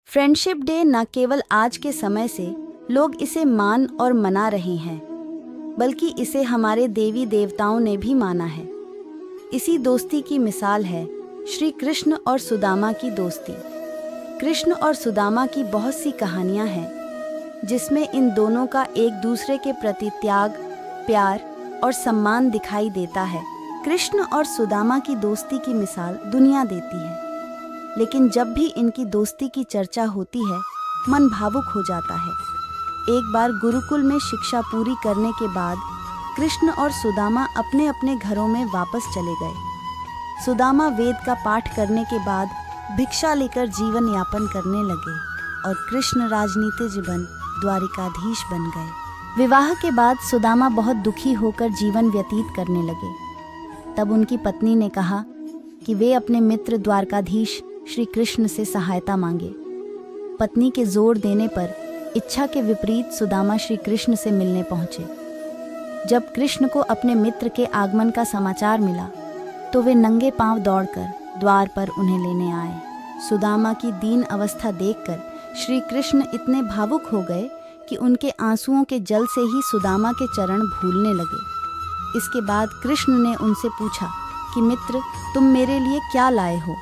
Friendship day न केवल आज के समय से लोग इसे मान और मना रहे हैं, बल्कि इसे हमारे देवी देवताओं ने भी माना है। इसी दोस्ती की मिसाल है श्री कृष्ण और सुदामा की दोस्ती। कृष्ण और सुदामा की बहुत सी कहानियां हैं, जिसमें इन दोनों का एक दूसरे के प्रति त्याग, प्यार और सम्मान दिखाई देता है। कृष्ण और सुदामा की दोस्ती की मिसाल दुनिया देती है, लेकिन जब भी इनकी दोस्ती की चर्चा होती है, मन भावुक हो जाता है। एक बार गुरुकुल में शिक्षा पूरी करने के बाद कृष्ण और सुदामा अपने अपने घरों में वापस चले गए। सुदामा वेद का पाठ करने के बाद भिक्षा लेकर जीवन यापन करने लगे और कृष्ण राजनीतिज्ञ बन द्वारिकाधीश बन गए। विवाह के बाद सुदामा बहुत दुखी होकर जीवन व्यतीत करने लगे। तब उनकी पत्नी ने कहा कि वे अपने मित्र द्वारकाधीश श्री कृष्ण से सहायता मांगे। पत्नी के जोर देने पर इच्छा के विपरीत सुदामा श्री कृष्ण से मिलने पहुंचे। जब कृष्ण को अपने मित्र के आगमन का समाचार मिला, तो वे नंगे पांव दौड़कर द्वार पर उन्हें लेने आए। सुदामा की दीन अवस्था देखकर श्री कृष्ण इतने भावुक हो गए कि उनके आंसुओं के जल से ही सुदामा के चरण भूलने लगे। इसके बाद कृष्ण ने उनसे पूछा कि मित्र, तुम मेरे लिए क्या लाए हो?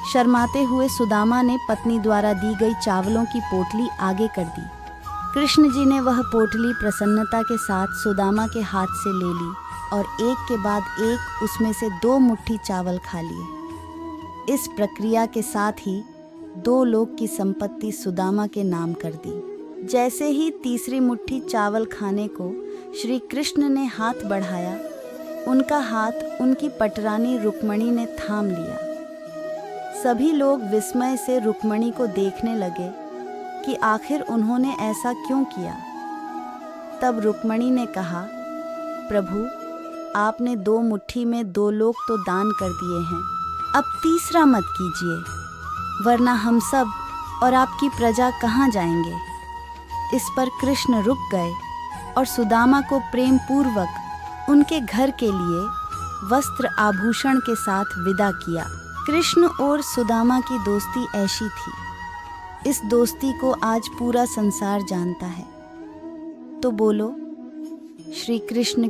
शर्माते हुए सुदामा ने पत्नी द्वारा दी गई चावलों की पोटली आगे कर दी। कृष्ण जी ने वह पोटली प्रसन्नता के साथ सुदामा के हाथ से ले ली और एक के बाद एक उसमें से 2 मुट्ठी चावल खा लिए। इस प्रक्रिया के साथ ही 2 लोक की संपत्ति सुदामा के नाम कर दी। जैसे ही तीसरी मुट्ठी चावल खाने को श्री कृष्ण ने हाथ बढ़ाया, उनका हाथ उनकी पटरानी रुक्मणी ने थाम लिया। सभी लोग विस्मय से रुक्मणी को देखने लगे कि आखिर उन्होंने ऐसा क्यों किया। तब रुक्मणी ने कहा, प्रभु, आपने 2 मुट्ठी में 2 लोक तो दान कर दिए हैं, अब तीसरा मत कीजिए, वरना हम सब और आपकी प्रजा कहाँ जाएंगे। इस पर कृष्ण रुक गए और सुदामा को प्रेम पूर्वक उनके घर के लिए वस्त्र आभूषण के साथ विदा किया। कृष्ण और सुदामा की दोस्ती ऐसी थी। इस दोस्ती को आज पूरा संसार जानता है। तो बोलो, श्री कृष्ण की